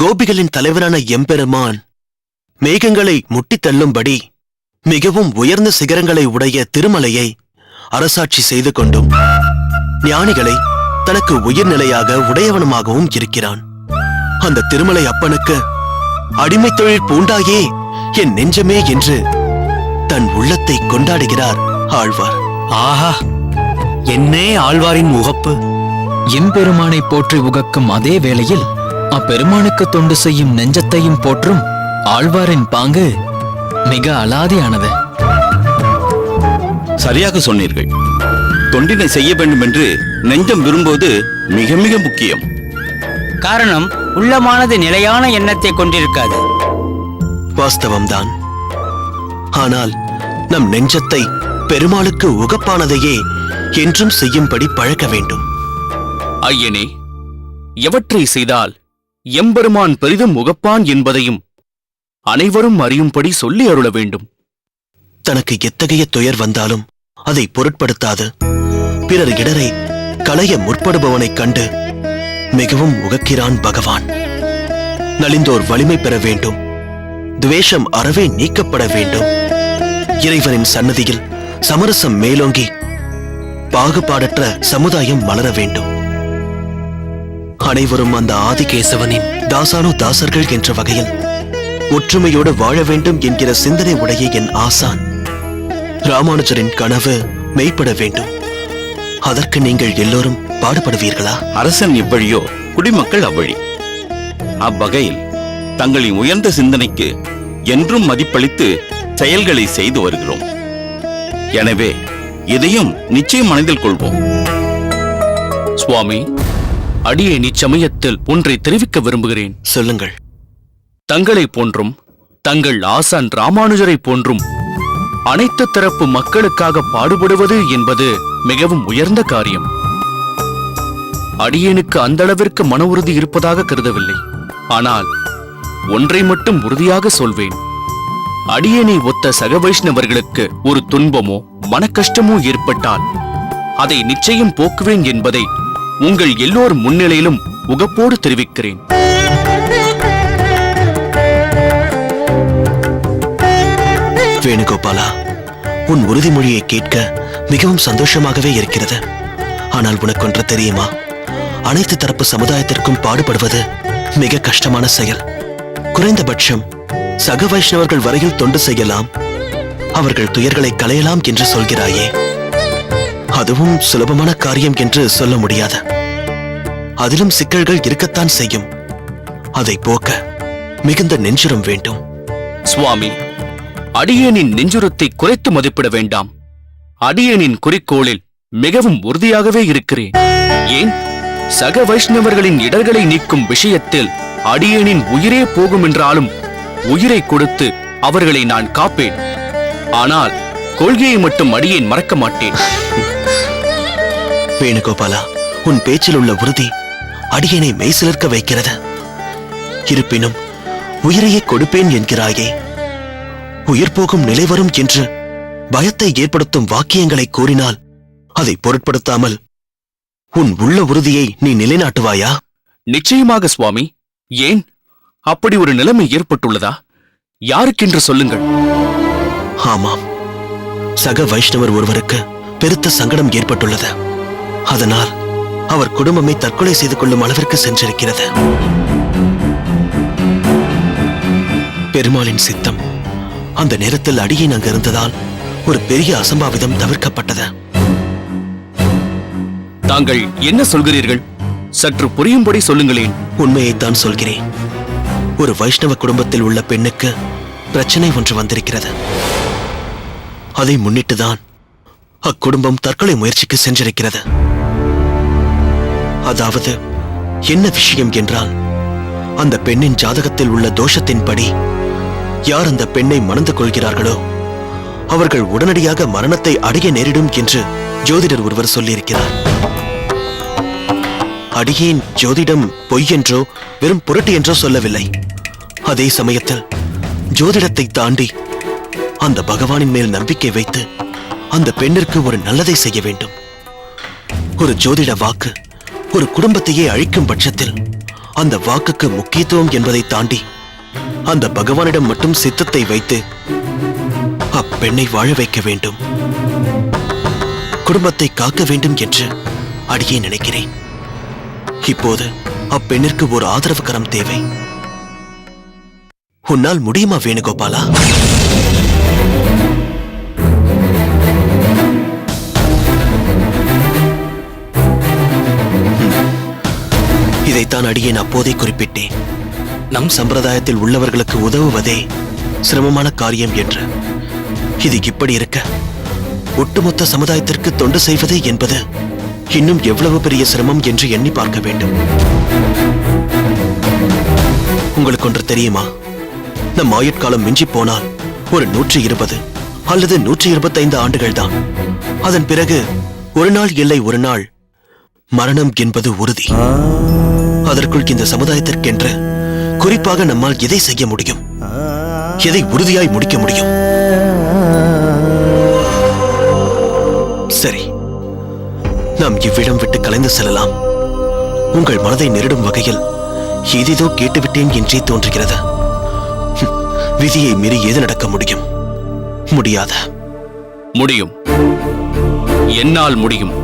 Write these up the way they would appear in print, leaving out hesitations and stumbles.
கோபிகளின் தலைவரான எம்பெருமான் மேகங்களை முட்டித் தள்ளும்படி மிகவும் உயர்ந்த சிகரங்களை உடைய திருமலையை அரசாட்சி செய்து கொண்டும் ஞானிகளை தனக்கு உயிர்நிலையாக உடையவனுமாகவும் இருக்கிறான். அந்த திருமலை அப்பனுக்கு அடிமை தொழில் பூண்டாயே என் நெஞ்சமே என்று தன் உள்ளத்தை கொண்டாடுகிறார் ஆழ்வார். ஆஹா, என்னே ஆழ்வாரின் முகப்பு! எம்பெருமானை போற்றி உகக்கும் அதே வேளையில் அப்பெருமானுக்கு தொண்டு செய்யும் நெஞ்சத்தையும் போற்றும் ஆழ்வாரின் பாங்கு மிக அலாதியானது. சரியாக சொன்னீர்கள். தொண்டினை செய்ய வேண்டும் என்று நெஞ்சம் விரும்புவது மிக மிக முக்கியம். காரணம், உள்ளமானது நிலையான எண்ணத்தை கொண்டிருக்காது. வாஸ்தவம்தான். ஆனால் நம் நெஞ்சத்தை பெருமாளுக்கு உகப்பானதையே என்றும் செய்யும்படி பழக்க வேண்டும். ஐயனே, எவற்றை செய்தால் எம்பெருமான் பெரிதும் உகப்பான் என்பதையும் அனைவரும் அறியும்படி சொல்லி அருள வேண்டும். தனக்கு எத்தகைய துயர் வந்தாலும் அதை பொருட்படுத்தாது பிறர் இடரை களைய முற்படுபவனைக் கண்டு மிகவும் உகக்கிறான் பகவான். நலிந்தோர் வலிமை பெற வேண்டும், துவேஷம் அறவே நீக்கப்பட வேண்டும். இறைவனின் சன்னதியில் சமரசம் மேலோங்கி பாகுபாடற்ற சமுதாயம் மலர வேண்டும். அனைவரும் அந்த ஆதிகேசவனின் தாசானு தாசர்கள் என்ற வகையில் ஒற்றுமையோடு வாழ வேண்டும் என்கிற சிந்தனை உடைய என் ஆசான் ராமானுஜரின் கனவு மெய்ப்பட வேண்டும். அதற்கு நீங்கள் எல்லோரும் பாடுபடுவீர்களா? அரசன் இவ்வழியோ, குடிமக்கள் அவ்வழி. அவ்வகையில் தங்களின் உயர்ந்த சிந்தனைக்கு என்றும் மதிப்பளித்து செயல்களை செய்து வருகிறோம். எனவே இதையும் நிச்சயம் மனதில் கொள்வோம். சுவாமி, அடியே நிச்சமயத்தில் ஒன்றை தெரிவிக்க விரும்புகிறேன். சொல்லுங்கள். தங்களை போன்றும் தங்கள் ஆசான் ராமானுஜரை போன்றும் அனைத்து தரப்பு மக்களுக்காக பாடுபடுவது என்பது மிகவும் உயர்ந்த காரியம். அடியேனுக்கு அந்த அளவிற்கு மன உறுதி இருப்பதாக கருதவில்லை. ஆனால் ஒன்றை மட்டும் உறுதியாக சொல்வேன். அடியேனை ஒத்த சக வைஷ்ணவர்களுக்கு ஒரு துன்பமோ மனக்கஷ்டமோ ஏற்பட்டால் அதை நிச்சயம் போக்குவேன் என்பதை உங்கள் எல்லோர் முன்னிலையிலும் உகப்போடு தெரிவிக்கிறேன். வேணுகோபாலா, உன் உறுதிமொழியை கேட்க மிகவும் சந்தோஷமாகவே இருக்கிறது. ஆனால் உனக்கொன்று தெரியுமா? அனைத்து தரப்பு சமுதாயத்திற்கும் பாடுபடுவது மிக கஷ்டமான செயல். குறைந்தபட்சம் சக வைஷ்ணவர்கள் வரையில் தொண்டு செய்யலாம், அவர்கள் துயர்களை களையலாம் என்று சொல்கிறாயே, அதுவும் சுலபமான காரியம் என்று சொல்ல முடியாது. அதிலும் சிக்கல்கள் இருக்கத்தான் செய்யும். அதை போக்க மிகுந்த நெஞ்சுரம் வேண்டும். சுவாமி, அடியேனின் நெஞ்சுரத்தை குறைத்து மதிப்பிட வேண்டாம். அடியேனின் குறிக்கோளில் மிகவும் உறுதியாகவே இருக்கிறேன். ஏன், சக வைஷ்ணவர்களின் இடர்களை நீக்கும் விஷயத்தில் அடியேனின் உயிரே போகும் என்றாலும் உயிரை கொடுத்து அவர்களை நான் காப்பேன். ஆனால் கொள்கையை மட்டும் அடியேன் மறக்க மாட்டேன். வேணுகோபாலா, உன் பேச்சில் உள்ள உறுதி அடியேனை மெய்சிலிர்க்க வைக்கிறது. இருப்பினும் உயிரையே கொடுப்பேன் என்கிறாயே, உயிர் போகும் நிலை வரும் என்று பயத்தை ஏற்படுத்தும் வாக்கியங்களை கூறினால் அதை பொருட்படுத்தாமல் உன் உள்ள உறுதியை நீ நிலைநாட்டுவாயா? நிச்சயமாக சுவாமி. ஏன், அப்படி ஒரு நிலைமை ஏற்பட்டுள்ளதா? யாருக்கென்று சொல்லுங்கள். ஆமாம், சக வைஷ்ணவர் ஒருவருக்கு பெருத்த சங்கடம் ஏற்பட்டுள்ளது. அதனால் அவர் குடும்பமே தற்கொலை செய்து கொள்ளும் அளவிற்கு சென்றிருக்கிறது. பெருமாளின் சித்தம் அந்த நேரத்தில் அடியேன் அங்கு இருந்ததால் ஒரு பெரிய அசம்பாவிதம் தவிர்க்கப்பட்டது. தாங்கள் என்ன சொல்கிறீர்கள்? சற்று புரியும்படி சொல்லுங்களேன். உண்மையைத்தான் சொல்கிறேன். ஒரு வைஷ்ணவ குடும்பத்தில் உள்ள பெண்ணுக்கு பிரச்சனை ஒன்று வந்திருக்கிறது. அதை முன்னிட்டுதான் அக்குடும்பம் தற்கொலை முயற்சிக்கு சென்றிருக்கிறது. அதாவது என்ன விஷயம் என்றால், அந்த பெண்ணின் ஜாதகத்தில் உள்ள தோஷத்தின்படி யார் அந்த பெண்ணை மணந்து கொள்கிறார்களோ அவர்கள் உடனடியாக மரணத்தை அடைய நேரிடும் என்று ஜோதிடர் ஒருவர் சொல்லியிருக்கிறார். அடியேன் ஜோதிடம் பொய் என்றோ வெறும் புரட்டு என்றோ சொல்லவில்லை. அதே சமயத்தில் ஜோதிடத்தை தாண்டி அந்த பகவானின் மேல் நம்பிக்கை வைத்து அந்த பெண்ணிற்கு ஒரு நல்லதை செய்ய வேண்டும். ஒரு ஜோதிட வாக்கு ஒரு குடும்பத்தையே அழிக்கும் பட்சத்தில் அந்த வாக்குக்கு முக்கியத்துவம் என்பதை தாண்டி அந்த பகவானிடம் மட்டும் சித்தத்தை வைத்து அப்பெண்ணை வாழ வைக்க வேண்டும், குடும்பத்தை காக்க வேண்டும் என்று அடியே நினைக்கிறேன். இப்போது அப்பெண்ணிற்கு ஒரு ஆதரவு கரம் தேவை. உன்னால் முடியுமா வேணுகோபாலா? இதைத்தான் அடியேன் அப்போதே குறிப்பிட்டேன். நம் சம்பிரதாயத்தில் உள்ளவர்களுக்கு உதவுவதே சிரமமான காரியம் என்று. இது இப்படி இருக்க ஒட்டுமொத்த சமுதாயத்திற்கு தொண்டு செய்வது என்பது இன்னும் எவ்வளவு பெரிய சிரமம் என்று எண்ணி பார்க்க வேண்டும். உங்களுக்கு ஒன்று தெரியுமா? நம் ஆயுட்காலம் மிஞ்சி போனால் ஒரு 120 அல்லது 125 ஆண்டுகள் தான். அதன் பிறகு ஒரு நாள் இல்லை ஒரு நாள் மரணம் என்பது உறுதி. அதற்குள் இந்த சமுதாயத்திற்கென்று குறிப்பாக நம்மால் எதை செய்ய முடியும், எதை உறுதியாய் முடிக்க முடியும்? சரி, நாம் இவ்விடம் விட்டு கலைந்து செல்லலாம். உங்கள் மனதை நெருடும் வகையில் ஏதேதோ கேட்டுவிட்டேன் என்றே தோன்றுகிறது. விதியை மீறி ஏது நடக்க முடியும்? முடியாத. முடியும், என்னால் முடியும்.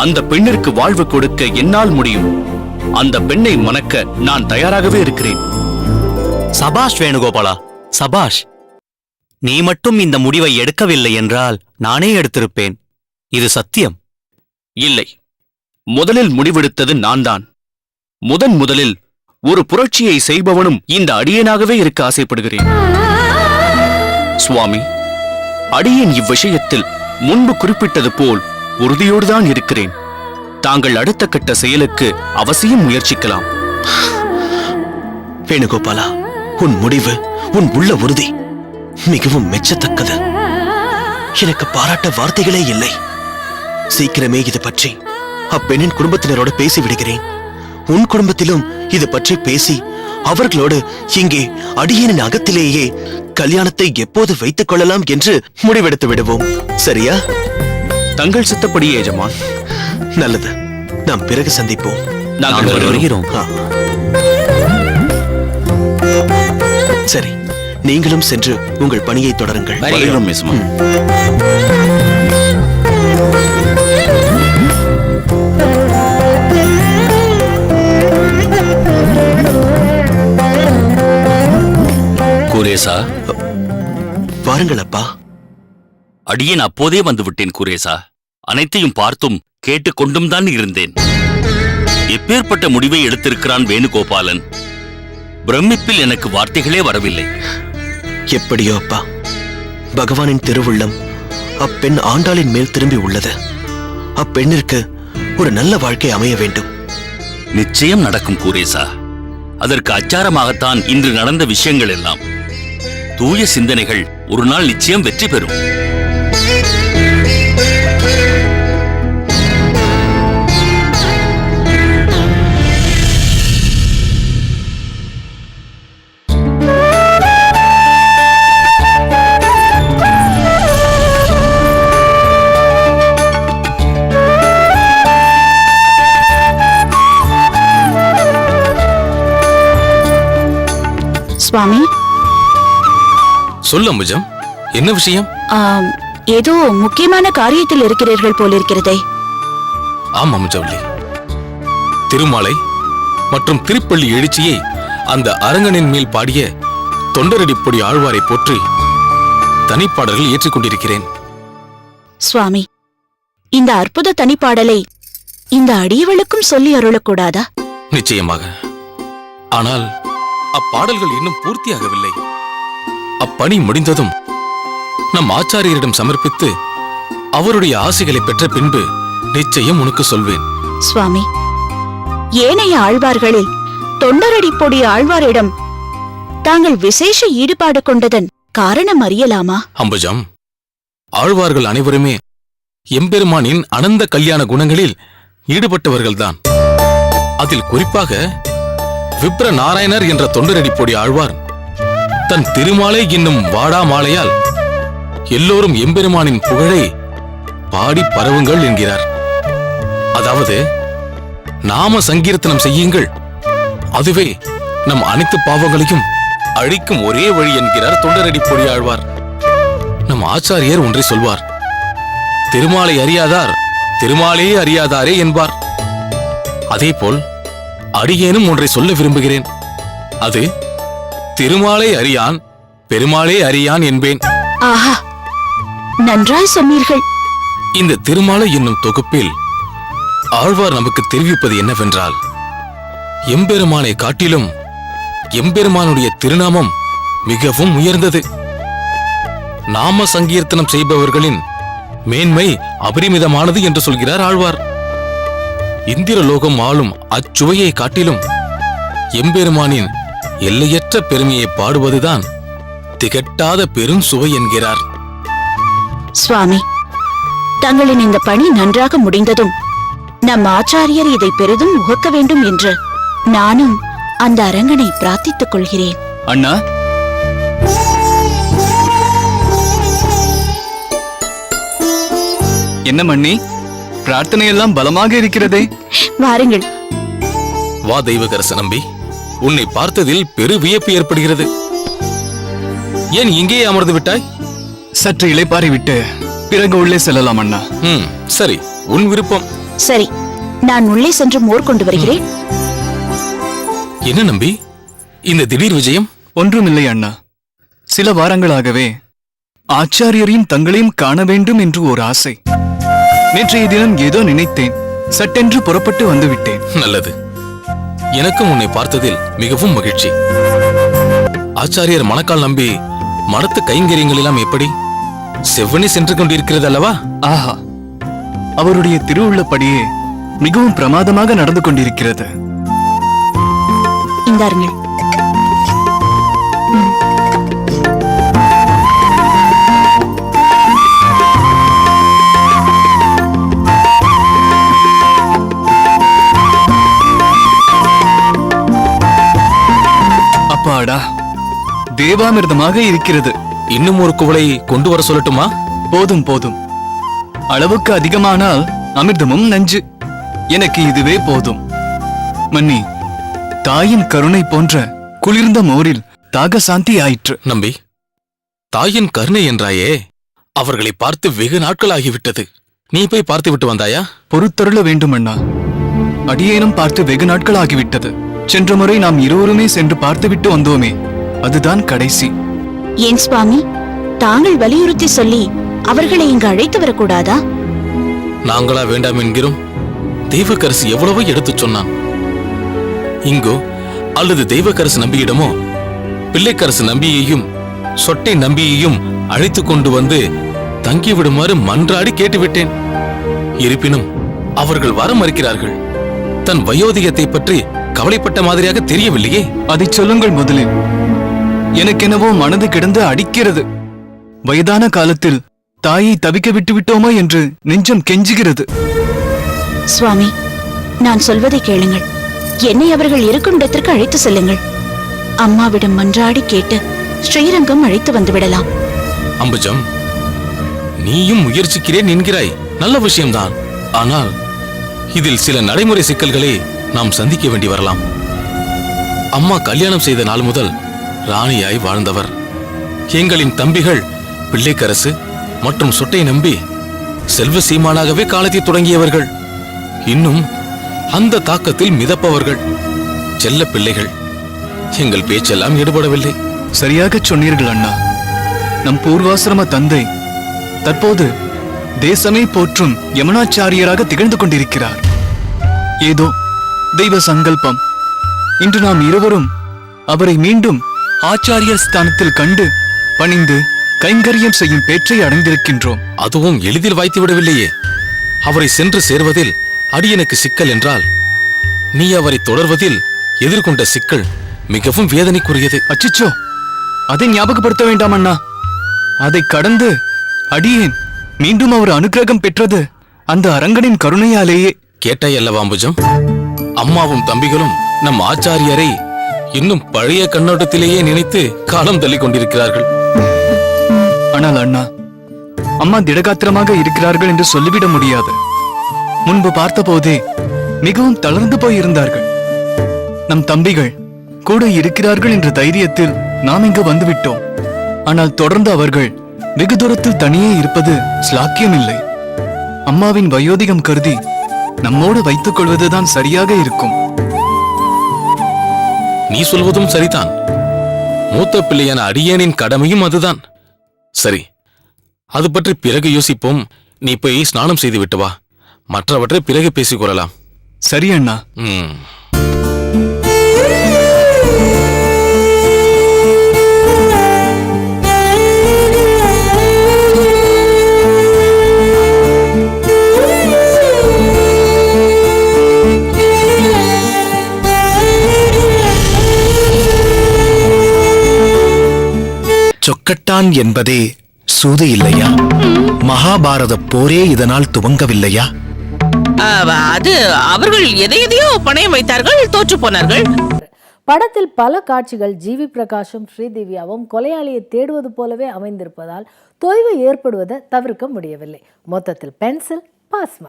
அந்த பெண்ணிற்கு வாழ்வு கொடுக்க என்னால் முடியும். அந்த பெண்ணை மணக்க நான் தயாராகவே இருக்கிறேன். சபாஷ் வேணுகோபாலா, சபாஷ். நீ மட்டும் இந்த முடிவை எடுக்கவில்லை என்றால் நானே எடுத்திருப்பேன். இது சத்தியம். இல்லை, முதலில் முடிவெடுத்தது நான்தான். முதலில் ஒரு புரட்சியை செய்பவனும் இந்த அடியேனாகவே இருக்க ஆசைப்படுகிறேன். சுவாமி, அடியேன் இவ்விஷயத்தில் முன்பு குறிப்பிட்டது போல் உறுதியோடுதான் இருக்கிறேன். தாங்கள் அடுத்த கட்ட செயலுக்கு அவசியம் முயற்சிக்கலாம். வேணுகோபாலா, உன் முடிவு, உன் உள்ள உறுதி மிகவும் மெச்சத்தக்கது. எனக்கு பாராட்ட வார்த்தைகளே இல்லை. சீக்கிரமே இது பற்றி அப்பெண்ணின் குடும்பத்தினரோடு பேசிவிடுகிறேன். உன் குடும்பத்திலும் இது பற்றி பேசி அவர்களோடு இங்கே அடியேனின் அகத்திலேயே கல்யாணத்தை எப்போது வைத்துக் கொள்ளலாம் என்று முடிவெடுத்து விடுவோம். சரியா? தங்கள் சித்தப்படியே எஜமான். நல்லது, நாம் பிறகு சந்திப்போம். நாங்கள் வருகிறோம். சரி, நீங்களும் சென்று உங்கள் பணியை தொடருங்கள். வருகிறோம் எஜமான். குரேசா, வாருங்கள் அப்பா. அடியேன் அப்போதே வந்துவிட்டேன் குரேசா. அனைத்தையும் பார்த்தும் கேட்டுக்கொண்டும் தான் இருந்தேன். எப்பேற்பட்ட முடிவை எடுத்திருக்கிறான் வேணுகோபாலன். பிரமிப்பில் எனக்கு வார்த்தைகளே வரவில்லை. எப்படியோ அப்பா, பகவானின் திருவுள்ளம் அப்பெண் ஆண்டாளின் மேல் திரும்பி உள்ளது. அப்பெண்ணிற்கு ஒரு நல்ல வாழ்க்கை அமைய வேண்டும். நிச்சயம் நடக்கும் குரேசா. அதற்கு அச்சாரமாகத்தான் இன்று நடந்த விஷயங்கள் எல்லாம். தூய சிந்தனைகள் ஒரு நாள் நிச்சயம் வெற்றி பெறும். சுவாமி, சொல்ல அம்புஜம், என்ன விஷயம்? ஏதோ முக்கியமான காரியத்தில் இருக்கிறீர்கள் போலிருக்கிறதே. ஆம் அம்புஜவல்லி, திருமாலை மற்றும் திருப்பள்ளி எழுச்சியை அந்த அரங்கனின் மேல் பாடிய தொண்டரடிப்பொடி ஆழ்வாரை போற்றி தனிப்பாடல்கள் ஏற்றிக்கொண்டிருக்கிறேன். சுவாமி, இந்த அற்புத தனிப்பாடலை இந்த அடியவளுக்கும் சொல்லி அருளக்கூடாதா? நிச்சயமாக. ஆனால் அப்பாடல்கள் இன்னும் பூர்த்தியாகவில்லை. அப்பணி முடிந்ததும் நம் ஆச்சாரியரிடம் சமர்ப்பித்து அவருடைய ஆசைகளை பெற்ற பின்பு நிச்சயம் உனக்கு சொல்வேன். சுவாமி, ஏனைய ஆழ்வார்களில் தொண்டரடிப்பொடி ஆழ்வாரிடம் தாங்கள் விசேஷ ஈடுபாடு கொண்டதன் காரணம் அறியலாமா? அம்புஜம், ஆழ்வார்கள் அனைவருமே எம்பெருமானின் அனந்த கல்யாண குணங்களில் ஈடுபட்டவர்கள்தான். அதில் குறிப்பாக விப்ர நாராயணர் என்ற தொண்டரடிப்பொடி ஆழ்வார் தன் திருமாலை என்னும் வாடா மாலையால் எல்லோரும் எம்பெருமானின் புகழை பாடி பரவுங்கள் என்கிறார். அதாவது, நாம சங்கீர்த்தனம் செய்யுங்கள், அதுவே நம் அனைத்து பாவங்களையும் அழிக்கும் ஒரே வழி என்கிறார் தொண்டரடி பொடியாழ்வார். நம் ஆச்சாரியர் ஒன்றை சொல்வார், திருமாலை அறியாதார் திருமாலே அறியாதாரே என்பார். அதேபோல் அடியேனும் ஒன்றை சொல்ல விரும்புகிறேன். அது திருமாலை அறியான் பெருமாளே அறியான் என்பேன். ஆஹா, நன்றாய் சொன்னீர்கள். இந்த திருமாலை என்னும் தொகுப்பில் ஆழ்வார் நமக்கு தெரிவிப்பது என்னவென்றால், எம்பெருமானை காட்டிலும் எம்பெருமானுடைய திருநாமம் மிகவும் உயர்ந்தது. நாம சங்கீர்த்தனம் செய்பவர்களின் மேன்மை அபரிமிதமானது என்று சொல்கிறார் ஆழ்வார். இந்திரலோகம் ஆளும் அச்சுவையை காட்டிலும் எம்பெருமானின் எல்லையற்ற பெருமையை பாடுவதுதான் திகட்டாத பெரும் சுவை என்கிறார். சுவாமி, தங்களின் இந்த பணி நன்றாக முடிந்ததும் நம் ஆச்சாரியர் இதை பெரிதும் உகக்க வேண்டும் என்று நானும் அந்த அரங்கனை பிரார்த்தித்துக் கொள்கிறேன். அண்ணா, என்ன மண்ணி, பிரார்த்தனை எல்லாம் பலமாக இருக்கிறதே. வாருங்கள். வா தெய்வகரச நம்பி, உன்னை பார்த்ததில் பெரு வியப்பு ஏற்படுகிறது. ஏன் இங்கே அமர்ந்து விட்டாய்? சற்று இளைப்பாறி விட்டு பிறகு உள்ளே செல்லலாம் அண்ணா. சரி, உன் விருப்பம். சரி, நான் உள்ளே சென்று மோர் கொண்டு வருகிறேன். என்ன நம்பி, இந்த திடீர் விஜயம்? ஒன்றுமில்லை அண்ணா, சில வாரங்களாகவே ஆச்சாரியரையும் தங்களையும் காண வேண்டும் என்று ஒரு ஆசை. நேற்றைய தினம் ஏதோ நினைத்தேன், சட்டென்று புறப்பட்டு வந்து விட்டேன். நல்லது. எனக்கும் உன்னை பார்த்ததில் மிகவும் மகிழ்ச்சி. ஆச்சாரியர் மணக்கால் நம்பி மடத்து கைங்கரியங்கள் எல்லாம் எப்படி செவ்வனே சென்று கொண்டிருக்கிறது அல்லவா? ஆஹா, அவருடைய திருவுள்ளப்படியே மிகவும் பிரமாதமாக நடந்து கொண்டிருக்கிறது. இந்தாருங்கள். அப்பாடா, தேவாமிர்தமாக இருக்கிறது. இன்னும் ஒரு குவளை கொண்டு வர சொல்லட்டுமா? போதும் போதும், அளவுக்கு அதிகமானால் அமிர்தமும் நஞ்சு. எனக்கு இதுவே போதும். மன்னி, தாயின் கருணை போன்ற குளிர்ந்த மோரில் தாக சாந்தி ஆயிற்று. நம்பி, தாயின் கருணை என்றாயே, அவர்களை பார்த்து வெகு நாட்கள் ஆகிவிட்டது. நீ போய் பார்த்து விட்டு வந்தாயா? பொறுத்தருள வேண்டும் அண்ணா, அடியேனும் பார்த்து வெகு நாட்கள் ஆகிவிட்டது. சென்ற முறை நாம் இருவருமே சென்று பார்த்துவிட்டு வந்தோமே, அதுதான் கடைசி. ஏன் சுவாமி, தாங்கள் வலியுறுத்தி சொல்லி அவர்களை இங்கு அழைத்து வரக்கூடாதா? நாங்களா வேண்டாம் என்கிறோம்? தெய்வக்கரசு எவ்வளவோ எடுத்துச் சொன்னான். இங்கோ அல்லது தெய்வக்கரசு நம்பியிடமோ பிள்ளைக்கரசு நம்பியையும் சொட்டை நம்பியையும் அழைத்துக் கொண்டு வந்து தங்கிவிடுமாறு மன்றாடி கேட்டுவிட்டேன். இருப்பினும் அவர்கள் வர மறுக்கிறார்கள். தன் வயோதிகத்தை பற்றி கவலைப்பட்ட மாதிரியாக தெரியவில்லையே. அதை சொல்லுங்கள் முதலில். எனக்கெனவோ மனது கிடந்து அடிக்கிறது. வயதான காலத்தில் தாயை தவிக்க விட்டு விட்டோமோ என்று நெஞ்சம் கெஞ்சுகிறது. சுவாமி, நான் சொல்வதை கேளுங்கள். என்னை அவர்கள் இருக்கும் இடத்திற்கு அழைத்து செல்லுங்கள். அம்மாவிடம் மன்றாடி கேட்டு ஸ்ரீரங்கம் அழைத்து வந்துவிடலாம். அம்புஜம், நீயும் முயற்சிக்கிறேன் என்கிறாய், நல்ல விஷயம்தான். ஆனால் இதில் சில நடைமுறை சிக்கல்களை நாம் சந்திக்க வேண்டி வரலாம். அம்மா கல்யாணம் செய்த நாள் முதல் ராணியாய் வாழ்ந்தவர். எங்களின் தம்பிகள் பிள்ளைக்கரசு மற்றும் சொட்டை நம்பி செல்வ சீமானாகவே காலத்தை தொடங்கியவர்கள். இன்னும் அந்த தாக்கத்தில் மிதப்பவர்கள். செல்ல பிள்ளைகள். எங்கள் பேச்செல்லாம் ஈடுபடவில்லை. சரியாகச் சொன்னீர்கள் அண்ணா. நம் பூர்வாசிரம தந்தை தற்போது தேசமே போற்றும் யமுனாச்சாரியராக திகழ்ந்து கொண்டிருக்கிறார். ஏதோ தெய்வ சங்கல்பம். இன்று நாம் இருவரும் அவரை மீண்டும் ஆச்சாரியர் ஸ்தானத்தில் கண்டு பணிந்து கைங்கரியம் செய்யும் பேற்றை அடைந்திருக்கின்றோம். அதுவும் எளிதில் வாய்த்து விடவில்லையே. அவரை சென்று சேர்வதில் அடியனுக்கு சிக்கல் என்றால், நீ அவரை தொடர்வதில் எதிர்கொண்ட சிக்கல் மிகவும் வேதனைக்குரியது. அச்சிச்சோ, அதை ஞாபகப்படுத்த வேண்டாம் அண்ணா. அதை கடந்து அடியேன் மீண்டும் அவர் அனுக்கிரகம் பெற்றது அந்த அரங்கனின் கருணையாலேயே. கேட்டாய் அல்லவா அம்புஜம்? அம்மாவும் தம்பிகளும் நம் ஆச்சாரியரை இன்னும் பழைய கண்ணோட்டத்திலேயே நினைத்து காலம் தள்ளிக் கொண்டிருக்கிறார்கள். ஆனால் அண்ணா, அம்மா திடகாத்திரமாக இருக்கிறார்கள் என்று சொல்லிவிட முடியாது. முன்பு பார்த்தபோதே மிகவும் தளர்ந்து போயிருந்தார்கள். நம் தம்பிகள் கூட இருக்கிறார்கள் என்ற தைரியத்தில் நாம் இங்கு வந்துவிட்டோம். ஆனால் தொடர்ந்து அவர்கள் வெகு தூரத்தில் தனியே இருப்பது ஸ்லாக்கியமில்லை. அம்மாவின் வயோதிகம் கருதி நம்மோடு வைத்துக் கொள்வதுதான் சரியாக இருக்கும். நீ சொல்வதும் சரிதான். மூத்த பிள்ளையான அடியேனின் கடமையும் அதுதான். சரி, அது பற்றி பிறகு யோசிப்போம். நீ போய் ஸ்நானம் செய்து விட்டு வா. மற்றவற்றை பிறகு பேசிக் கொள்ளலாம். சரி அண்ணா. சொக்கட்டான் என்பதே சூது இல்லையா? மகாபாரத போரே இதனால் துவங்கவில்லையா? அது அவர்கள் எதையோ பணயம் வைத்தார்கள், தோற்று போனார்கள். படத்தில் பல காட்சிகள் ஜிவி பிரகாஷும் ஸ்ரீதிவ்யாவும் கொலையாளியை தேடுவது போலவே அமைந்திருப்பதால் தொய்வு ஏற்படுவதை தவிர்க்க முடியவில்லை. மொத்தத்தில் பென்சில் பாஸ்.